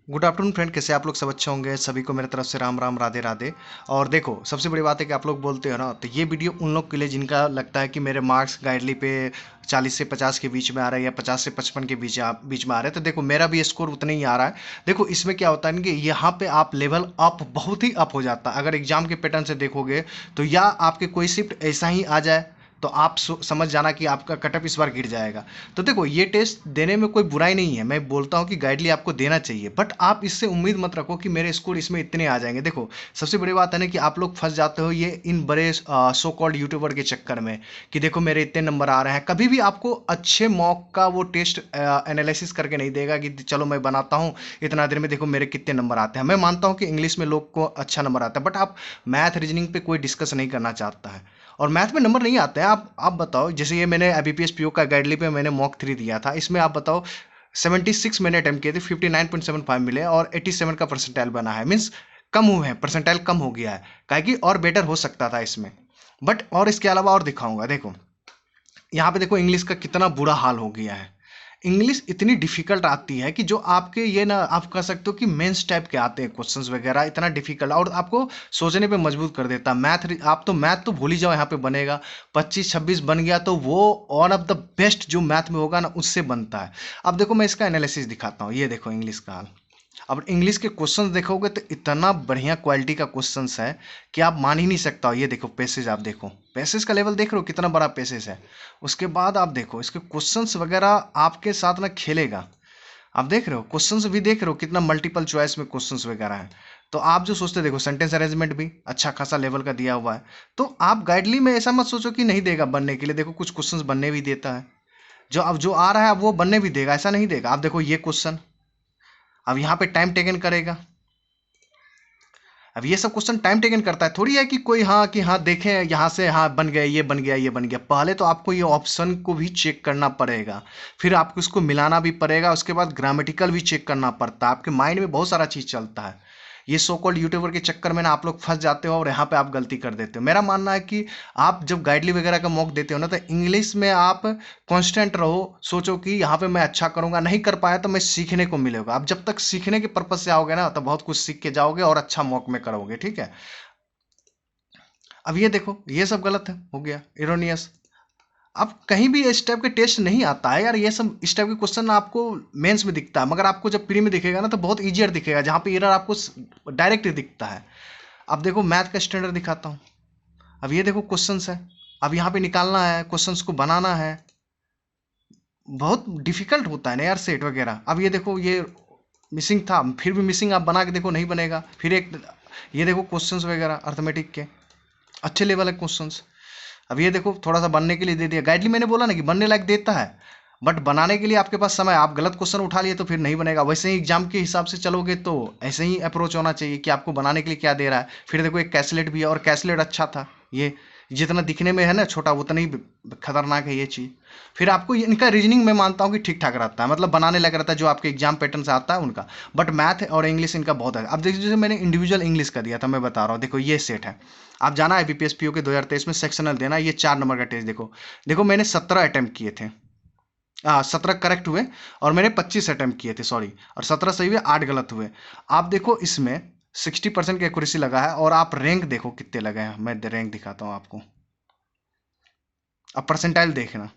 Good afternoon friend, कैसे आप लोग? सब अच्छे होंगे। सभी को मेरे तरफ से राम राम, राधे राधे। और देखो, सबसे बड़ी बात है कि आप लोग बोलते हो ना, तो ये वीडियो उन लोग के लिए जिनका लगता है कि मेरे मार्क्स गाइडली पे 40 से 50 के बीच में आ रहा है या 50 से 55 के बीच में आ रहे हैं। तो देखो, मेरा भी स्कोर उतना ही आ रहा है। देखो, इसमें क्या होता है ना कि यहाँ पे आप लेवल अप बहुत ही अप हो जाता है। अगर एग्जाम के पैटर्न से देखोगे तो या आपके कोई शिफ्ट ऐसा ही आ जाए तो आप समझ जाना कि आपका कटअप इस बार गिर जाएगा। तो देखो, ये टेस्ट देने में कोई बुराई नहीं है। मैं बोलता हूँ कि गाइडली आपको देना चाहिए, बट आप इससे उम्मीद मत रखो कि मेरे स्कोर इसमें इतने आ जाएंगे। देखो, सबसे बड़ी बात है ना कि आप लोग फंस जाते हो ये इन बड़े सो कॉल्ड यूट्यूबर के चक्कर में कि देखो मेरे इतने नंबर आ रहे हैं। कभी भी आपको अच्छे मॉक का वो टेस्ट एनालिसिस करके नहीं देगा कि चलो मैं बनाता हूँ इतना देर में देखो मेरे कितने नंबर आते हैं। मैं मानता हूँ कि इंग्लिश में लोग को अच्छा नंबर आता है, बट आप मैथ रीजनिंग पे कोई डिस्कस नहीं करना चाहता है और मैथ में नंबर नहीं आते हैं। आप बताओ, जैसे ये मैंने IBPS PO का गाइडली पे मैंने मॉक 3 दिया था, इसमें आप बताओ 76 मैंने अटेम्प्ट किए थे, 59.75 मिले और 87 का परसेंटाइल बना है। मीन्स कम हुए हैं, परसेंटाइल कम हो गया है। काहे कि और बेटर हो सकता था इसमें, बट और इसके अलावा और दिखाऊंगा। देखो, यहाँ पे देखो इंग्लिश का कितना बुरा हाल हो गया है। इंग्लिश इतनी डिफिकल्ट आती है कि जो आपके ये ना, आप कह सकते हो कि मेंस टाइप के आते हैं क्वेश्चंस वगैरह, इतना डिफिकल्ट और आपको सोचने पे मजबूर कर देता है। आप तो मैथ तो भूल ही जाओ, यहाँ पे बनेगा 25-26 बन गया तो वो वन ऑफ द बेस्ट जो मैथ में होगा ना उससे बनता है। अब देखो, मैं इसका एनालिसिस दिखाता हूँ। ये देखो इंग्लिश का हाल। अब इंग्लिश के क्वेश्चंस देखोगे तो इतना बढ़िया क्वालिटी का क्वेश्चंस है कि आप मान ही नहीं सकता हो। ये देखो पैसेज, आप देखो पैसेज का लेवल देख रहे हो कितना बड़ा पैसेज है। उसके बाद आप देखो इसके क्वेश्चंस वगैरह आपके साथ ना खेलेगा। आप देख रहे हो क्वेश्चंस भी, देख रहे हो कितना मल्टीपल चॉइस में क्वेश्चंस वगैरह है। तो आप जो सोचते, देखो सेंटेंस अरेंजमेंट भी अच्छा खासा लेवल का दिया हुआ है। तो आप गाइडली में ऐसा मत सोचो कि नहीं देगा बनने के लिए। देखो कुछ क्वेश्चंस बनने भी देता है, जो अब जो आ रहा है वो बनने भी देगा, ऐसा नहीं देगा। आप देखो ये क्वेश्चन, अब यहाँ पे टाइम टेकन करेगा। अब ये सब क्वेश्चन टाइम टेकन करता है, थोड़ी है कि कोई हाँ कि हाँ देखें यहाँ से, हाँ बन गया, ये बन गया, ये बन गया। पहले तो आपको ये ऑप्शन को भी चेक करना पड़ेगा, फिर आपको इसको मिलाना भी पड़ेगा, उसके बाद ग्रामेटिकल भी चेक करना पड़ता है। आपके माइंड में बहुत सारा चीज़ चलता है। ये सो कॉल्ड यूट्यूबर के चक्कर में ना आप लोग फंस जाते हो और यहाँ पे आप गलती कर देते हो। मेरा मानना है कि आप जब गाइडली वगैरह का मॉक देते हो ना, तो इंग्लिश में आप कांस्टेंट रहो। सोचो कि यहाँ पे मैं अच्छा करूंगा, नहीं कर पाया तो मैं सीखने को मिलेगा। आप जब तक सीखने के पर्पज से आओगे ना, तो बहुत कुछ सीख के जाओगे और अच्छा मॉक में करोगे, ठीक है। अब ये देखो, ये सब गलत है, हो गया इरोनियस। अब कहीं भी इस टाइप के टेस्ट नहीं आता है यार। ये सब इस टाइप के क्वेश्चन आपको मेंस में दिखता है, मगर आपको जब प्री में दिखेगा ना तो बहुत ईजियर दिखेगा, जहाँ पे एरर आपको डायरेक्ट दिखता है। अब देखो मैथ का स्टैंडर्ड दिखाता हूँ। अब ये देखो क्वेश्चंस है, अब यहाँ पे निकालना है, क्वेश्चंस को बनाना है। बहुत डिफिकल्ट होता है ना यार सेट वगैरह। अब ये देखो, ये मिसिंग था, फिर भी मिसिंग आप बना के देखो नहीं बनेगा। फिर एक ये देखो क्वेश्चंस वगैरह अर्थमेटिक के अच्छे लेवल है क्वेश्चंस। अब ये देखो थोड़ा सा बनने के लिए दे दिया। गाइडली मैंने बोला ना कि बनने लायक देता है, बट बनाने के लिए आपके पास समय, आप गलत क्वेश्चन उठा लिए तो फिर नहीं बनेगा। वैसे ही एग्जाम के हिसाब से चलोगे तो ऐसे ही अप्रोच होना चाहिए कि आपको बनाने के लिए क्या दे रहा है। फिर देखो एक कैसलेट भी है, और कैसलेट अच्छा था। ये जितना दिखने में है ना छोटा, उतना ही खतरनाक है ये चीज़। फिर आपको इनका रीजनिंग मैं मानता हूँ कि ठीक ठाक रहता है, मतलब बनाने लग रहता है जो आपके एग्जाम पैटर्न से आता है उनका। बट मैथ और इंग्लिश इनका बहुत है। अब देखिए, जैसे मैंने इंडिविजुअल इंग्लिश का दिया था, मैं बता रहा हूँ। देखो ये सेट है, आप जाना IBPS PO के 2023 में सेक्शनल देना। ये 4 नंबर का टेस्ट देखो। देखो मैंने 17 अटेम्प्ट किए थे, 17 करेक्ट हुए और मैंने 25 अटेम्प्ट किए थे, सॉरी, और 17 सही हुए, 8 गलत हुए। आप देखो इसमें 60% की एक्यूरेसी लगा है, और आप रैंक देखो कितने लगे हैं। मैं रैंक दिखाता हूँ आपको। अब परसेंटाइल देखना,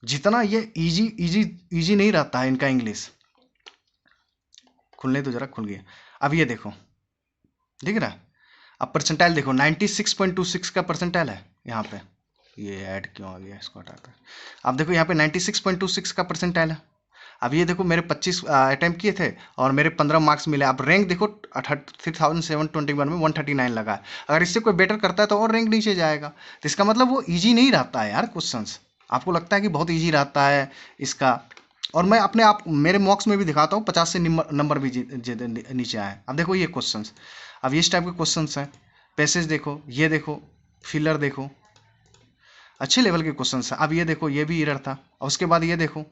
जितना ये इजी इजी इजी नहीं रहता है इनका इंग्लिश। खुलने तो जरा, खुल गया। अब ये देखो, दिख रहा है। अब परसेंटाइल देखो, 96.26 का परसेंटाइल है यहाँ पे। ये ऐड क्यों आ गया, इसको हटाकर। अब देखो यहाँ पे 96.26 का परसेंटाइल है। अब ये देखो मेरे 25 अटेम्प्ट किए थे और मेरे 15 मार्क्स मिले। अब रैंक देखो 3721 में 139 लगा है। अगर इससे कोई बेटर करता है तो और रैंक नीचे जाएगा। तो इसका मतलब वो इजी नहीं रहता है यार क्वेश्चंस। आपको लगता है कि बहुत इजी रहता है इसका, और मैं अपने आप मेरे मॉक्स में भी दिखाता हूँ 50 से नंबर भी नीचे आए। अब देखो ये क्वेश्चंस, अब इस टाइप के क्वेश्चंस हैं। पैसेज देखो, ये देखो, फिलर देखो, अच्छे लेवल के क्वेश्चंस हैं। अब ये देखो, ये भी एरर था। और उसके बाद ये देखो,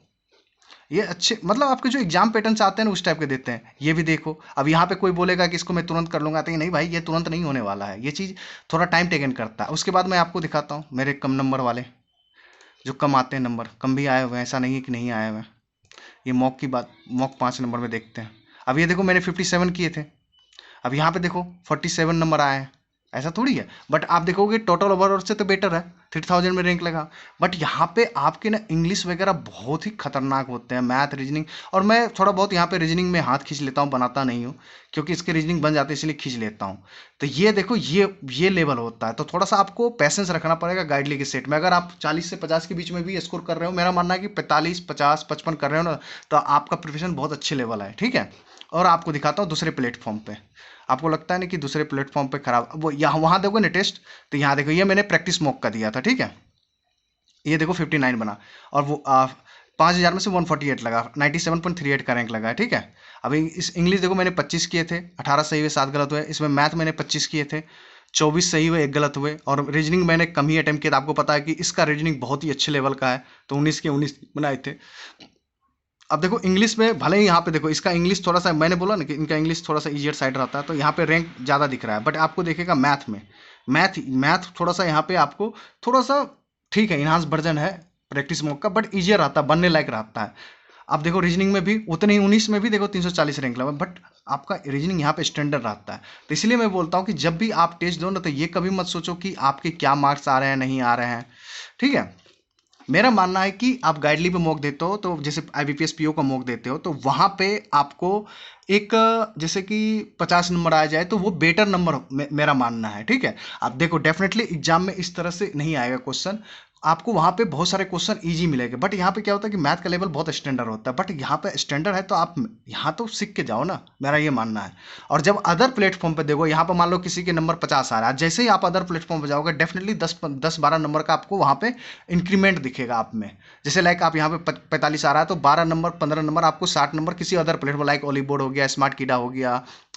ये अच्छे, मतलब आपके जो एग्जाम पैटर्न आते हैं ना उस टाइप के देते हैं। ये भी देखो, अब यहाँ पे कोई बोलेगा कि इसको मैं तुरंत कर लूंगा, तो ये नहीं भाई, ये तुरंत नहीं होने वाला है। ये चीज़ थोड़ा टाइम टेकन करता है। उसके बाद मैं आपको दिखाता हूँ मेरे कम नंबर वाले, जो कम आते हैं नंबर, कम भी आए हुए हैं, ऐसा नहीं है कि नहीं आए हुए हैं। ये मॉक की बात, मॉक 5 नंबर में देखते हैं। अब ये देखो मैंने 57 किए थे, अब यहाँ पे देखो 47 नंबर आया है, ऐसा थोड़ी है। बट आप देखोगे टोटल ओवरऑल से तो बेटर है, 3000 में रैंक लगा। बट यहाँ पे आपके ना इंग्लिश वगैरह बहुत ही खतरनाक होते हैं, मैथ रीजनिंग। और मैं थोड़ा बहुत यहाँ पे रीजनिंग में हाथ खींच लेता हूँ, बनाता नहीं हूँ क्योंकि इसके रीजनिंग बन जाते हैं इसलिए खींच लेता हूँ। तो ये देखो ये लेवल होता है, तो थोड़ा सा आपको पैसेंस रखना पड़ेगा गाइडली के सेट में। अगर आप 40 से 50 के बीच में भी स्कोर कर रहे हो, मेरा मानना है कि 45, 50, 55 कर रहे हो ना, तो आपका प्रिपरेशन बहुत अच्छे लेवल है, ठीक है। और आपको दिखाता हूँ दूसरे प्लेटफॉर्म पे। आपको लगता है ना कि दूसरे प्लेटफॉर्म पे खराब, वो यहाँ वहाँ देखो ना टेस्ट, तो यहाँ देखो ये मैंने प्रैक्टिस मॉक का दिया था, ठीक है। ये देखो 59 बना, और वो 5000 में से 148 लगा, 97.38 का रैंक लगा है, ठीक है। अभी इस इंग्लिश देखो मैंने 25 किए थे, 18 सही हुए 7 गलत हुए। इसमें मैथ मैंने 25 किए थे, 24 सही हुए 1 गलत हुए। और रीजनिंग मैंने कम ही अटेम्प्ट किया था, आपको पता है कि इसका रीजनिंग बहुत ही अच्छे लेवल का है, तो 19 के 19 बनाए थे। अब देखो इंग्लिश में भले ही यहाँ पे देखो इसका इंग्लिश थोड़ा सा, मैंने बोला ना कि इनका इंग्लिश थोड़ा सा इजियर साइड रहता है, तो यहाँ पे रैंक ज़्यादा दिख रहा है। बट आपको देखेगा मैथ में, मैथ थोड़ा सा यहाँ पे आपको थोड़ा सा ठीक है, इन्हांस वर्जन है प्रैक्टिस मोड का, बट इजियर रहता है, बनने लायक रहता है। अब देखो रीजनिंग में भी उतने ही 19 में भी देखो 340 रैंक लगा, बट आपका रीजनिंग यहाँ पे स्टैंडर्ड रहता है। तो इसलिए मैं बोलता हूँ कि जब भी आप टेस्ट दो ना, तो ये कभी मत सोचो कि आपके क्या मार्क्स आ रहे हैं नहीं आ रहे हैं, ठीक है। मेरा मानना है कि आप गाइडली पे मॉक देते हो, तो जैसे IBPS PO का मॉक देते हो, तो वहाँ पे आपको एक जैसे कि 50 नंबर आ जाए तो वो बेटर नंबर मेरा मानना है, ठीक है। आप देखो डेफिनेटली एग्जाम में इस तरह से नहीं आएगा क्वेश्चन, आपको वहाँ पे बहुत सारे क्वेश्चन इजी मिलेंगे। बट यहाँ पे क्या होता है कि मैथ का लेवल बहुत स्टैंडर्ड होता है, बट यहाँ पे स्टैंडर्ड है तो आप यहाँ तो सीख के जाओ ना, मेरा ये मानना है। और जब अदर प्लेटफॉर्म पे देखो, यहाँ पे मान लो किसी के नंबर 50 आ रहा है, जैसे ही आप अदर प्लेटफॉर्म पे जाओगे डेफिनेटली 10-12 नंबर का आपको वहाँ पे इंक्रीमेंट दिखेगा आप में। जैसे लाइक आप यहाँ पे 45 आ रहा है, तो 12 नंबर 15 नंबर आपको 60 नंबर किसी अदर प्लेटफॉर्म लाइक ओली बोर्ड हो गया, स्मार्ट कीडा हो गया,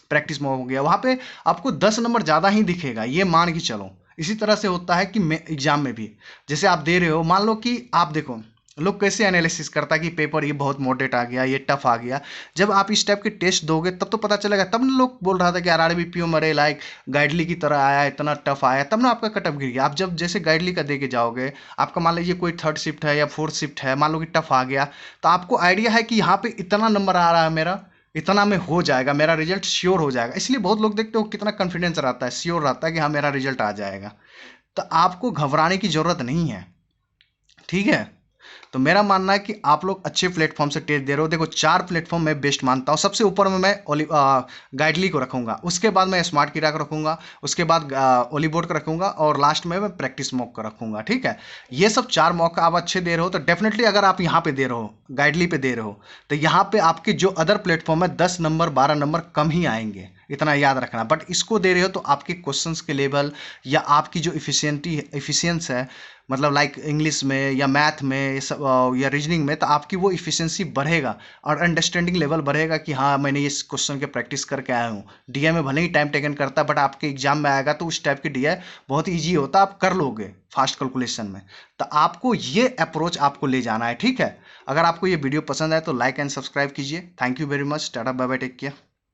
प्रैक्टिस मोड हो गया, वहाँ पे आपको 10 नंबर ज़्यादा ही दिखेगा, ये मान के चलो। इसी तरह से होता है कि एग्जाम में भी जैसे आप दे रहे हो, मान लो कि आप देखो लोग कैसे एनालिसिस करता है कि पेपर ये बहुत मॉडरेट आ गया, ये टफ आ गया। जब आप इस टाइप के टेस्ट दोगे तब तो पता चलेगा, तब ना लोग बोल रहा था कि RRB PO मरे लाइक गाइडली की तरह आया, इतना टफ आया, तब ना आपका कटअप गिर गया। आप जब जैसे गाइडली का दे के जाओगे, आपका मान लीजिए कोई 3rd शिफ्ट है या 4th शिफ्ट है, मान लो कि टफ आ गया, तो आपको आइडिया है कि यहाँ पे इतना नंबर आ रहा है मेरा, इतना में हो जाएगा, मेरा रिजल्ट श्योर हो जाएगा। इसलिए बहुत लोग देखते हो कितना कॉन्फिडेंस रहता है, श्योर रहता है कि हाँ मेरा रिजल्ट आ जाएगा। तो आपको घबराने की जरूरत नहीं है, ठीक है। तो मेरा मानना है कि आप लोग अच्छे प्लेटफॉर्म से टेस्ट दे रहे हो। देखो 4 प्लेटफॉर्म मैं बेस्ट मानता हूँ। सबसे ऊपर में मैं गाइडली को रखूंगा, उसके बाद मैं स्मार्ट कीड़ा को रखूंगा, उसके बाद ओली बोर्ड का रखूंगा, और लास्ट में मैं प्रैक्टिस मॉक का रखूंगा, ठीक है। ये सब 4 मॉक आप अच्छे दे रहे हो, तो डेफिनेटली अगर आप यहाँ पे दे रहे हो, गाइडली पे दे रहे हो, तो यहाँ पे आपके जो अदर प्लेटफॉर्म है 10 नंबर 12 नंबर कम ही आएंगे, इतना याद रखना। बट इसको दे रहे हो तो आपके क्वेश्चंस के लेवल या आपकी जो इफिशियंस है, मतलब लाइक इंग्लिश में या मैथ में या रीजनिंग में, तो आपकी वो इफिशियंसी बढ़ेगा और अंडरस्टैंडिंग लेवल बढ़ेगा कि हाँ मैंने ये क्वेश्चन के प्रैक्टिस करके आया हूँ। DI में भले ही टाइम टेकन करता है, बट आपके एग्जाम में आएगा तो उस टाइप की DI बहुत ईजी होता है, आप कर लोगे फास्ट कैलकुलेशन में। तो आपको ये अप्रोच आपको ले जाना है, ठीक है। अगर आपको ये वीडियो पसंद आए तो लाइक एंड सब्सक्राइब कीजिए। Thank you very much, tata bye bye, take care.